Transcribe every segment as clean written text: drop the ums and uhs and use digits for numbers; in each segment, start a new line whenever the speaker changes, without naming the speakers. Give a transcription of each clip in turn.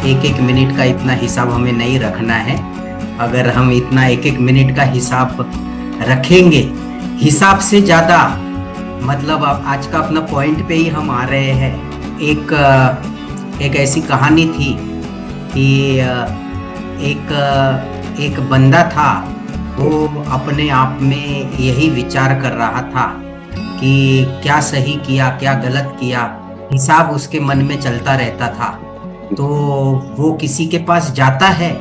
एक एक मिनट का इतना हिसाब हमें नहीं रखना है। अगर हम इतना एक एक मिनट का हिसाब रखेंगे, हिसाब से ज्यादा, मतलब आज का अपना पॉइंट पे ही हम आ रहे हैं। एक ऐसी कहानी थी कि एक बंदा था, वो अपने आप में यही विचार कर रहा था कि क्या सही किया क्या गलत किया, हिसाब उसके मन में चलता रहता था। तो वो किसी के पास जाता है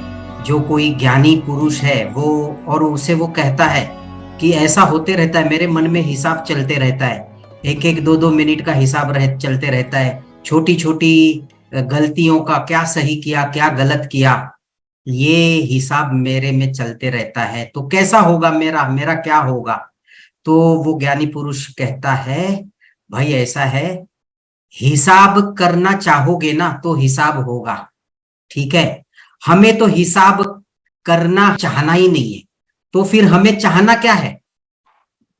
जो कोई ज्ञानी पुरुष है वो, और उसे वो कहता है कि ऐसा होते रहता है, मेरे मन में हिसाब चलते रहता है, एक एक दो दो मिनट का हिसाब चलते रहता है, छोटी छोटी गलतियों का, क्या सही किया क्या गलत किया, ये हिसाब मेरे में चलते रहता है, तो कैसा होगा मेरा मेरा क्या होगा। तो वो ज्ञानी पुरुष कहता है, भाई ऐसा है, हिसाब करना चाहोगे ना तो हिसाब होगा, ठीक है। हमें तो हिसाब करना चाहना ही नहीं है, तो फिर हमें चाहना क्या है?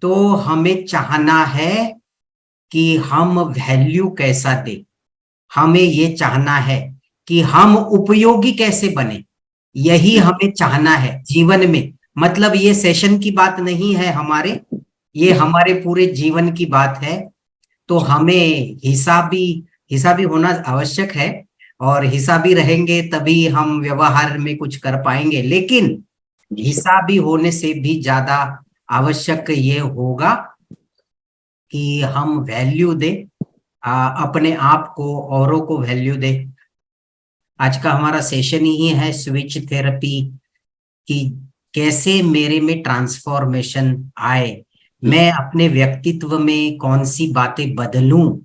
तो हमें चाहना है कि हम वैल्यू कैसा दे, हमें ये चाहना है कि हम उपयोगी कैसे बने, यही हमें चाहना है जीवन में। मतलब ये सेशन की बात नहीं है हमारे, ये हमारे पूरे जीवन की बात है। तो हमें हिसाबी होना आवश्यक है, और हिसाबी रहेंगे तभी हम व्यवहार में कुछ कर पाएंगे। लेकिन हिसाबी होने से भी ज्यादा आवश्यक ये होगा कि हम वैल्यू दे, अपने आप को, औरों को वैल्यू दे। आज का हमारा सेशन ही है स्विच थेरेपी कि कैसे मेरे में ट्रांसफॉर्मेशन आए, मैं अपने व्यक्तित्व में कौन सी बातें बदलूं,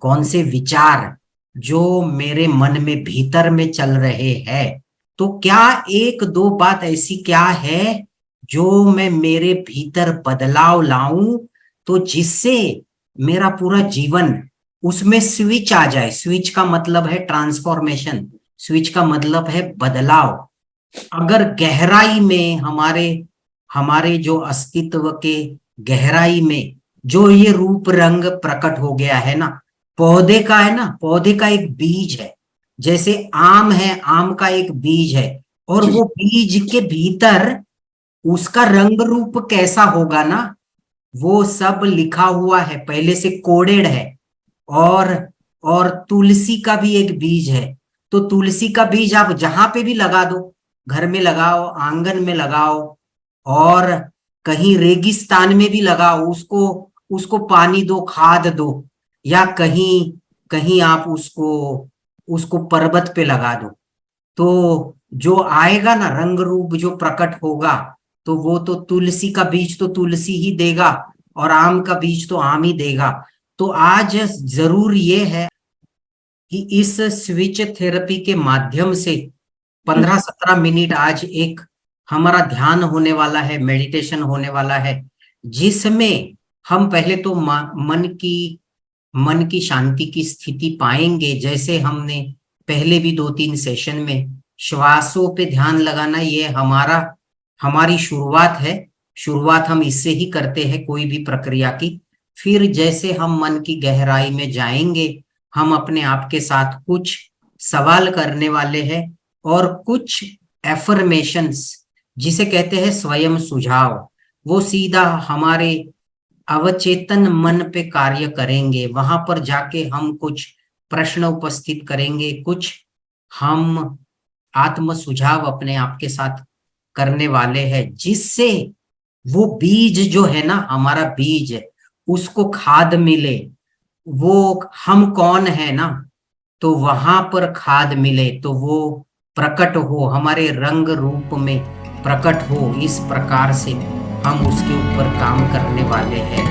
कौन से विचार जो मेरे मन में भीतर में चल रहे हैं, तो क्या एक दो बात ऐसी क्या है जो मैं मेरे भीतर बदलाव लाऊं, तो जिससे मेरा पूरा जीवन उसमें स्विच आ जाए। स्विच का मतलब है ट्रांसफॉर्मेशन, स्विच का मतलब है बदलाव। अगर गहराई में हमारे हमारे जो अस्तित्व के गहराई में जो ये रूप रंग प्रकट हो गया है ना, पौधे का है ना, पौधे का एक बीज है, जैसे आम है, आम का एक बीज है, और वो बीज के भीतर उसका रंग रूप कैसा होगा ना, वो सब लिखा हुआ है, पहले से कोडेड है। और और तुलसी का भी एक बीज है, तो तुलसी का बीज आप जहां पे भी लगा दो, घर में लगाओ, आंगन में लगाओ, और कहीं रेगिस्तान में भी लगाओ, उसको उसको पानी दो, खाद दो, या कहीं कहीं आप उसको उसको पर्वत पे लगा दो, तो जो आएगा ना रंग रूप जो प्रकट होगा, तो वो तो तुलसी का बीज तो तुलसी ही देगा, और आम का बीज तो आम ही देगा। तो आज जरूर ये है कि इस स्विच थेरेपी के माध्यम से 15-17 मिनट आज एक हमारा ध्यान होने वाला है, मेडिटेशन होने वाला है, जिसमें हम पहले तो मन की शांति की स्थिति पाएंगे। जैसे हमने पहले भी 2-3 सेशन में श्वासों पे ध्यान लगाना, ये हमारी शुरुआत है, शुरुआत हम इससे ही करते हैं कोई भी प्रक्रिया की। फिर जैसे हम मन की गहराई में जाएंगे, हम अपने आप के साथ कुछ सवाल करने वाले हैं, और कुछ एफर्मेशंस जिसे कहते हैं स्वयं सुझाव, वो सीधा हमारे अवचेतन मन पे कार्य करेंगे। वहां पर जाके हम कुछ प्रश्न उपस्थित करेंगे, कुछ हम आत्म सुझाव अपने आप के साथ करने वाले हैं, जिससे वो बीज जो है ना, हमारा बीज, उसको खाद मिले। वो हम कौन है ना, तो वहां पर खाद मिले, तो वो प्रकट हो, हमारे रंग रूप में प्रकट हो। इस प्रकार से हम उसके ऊपर काम करने वाले हैं।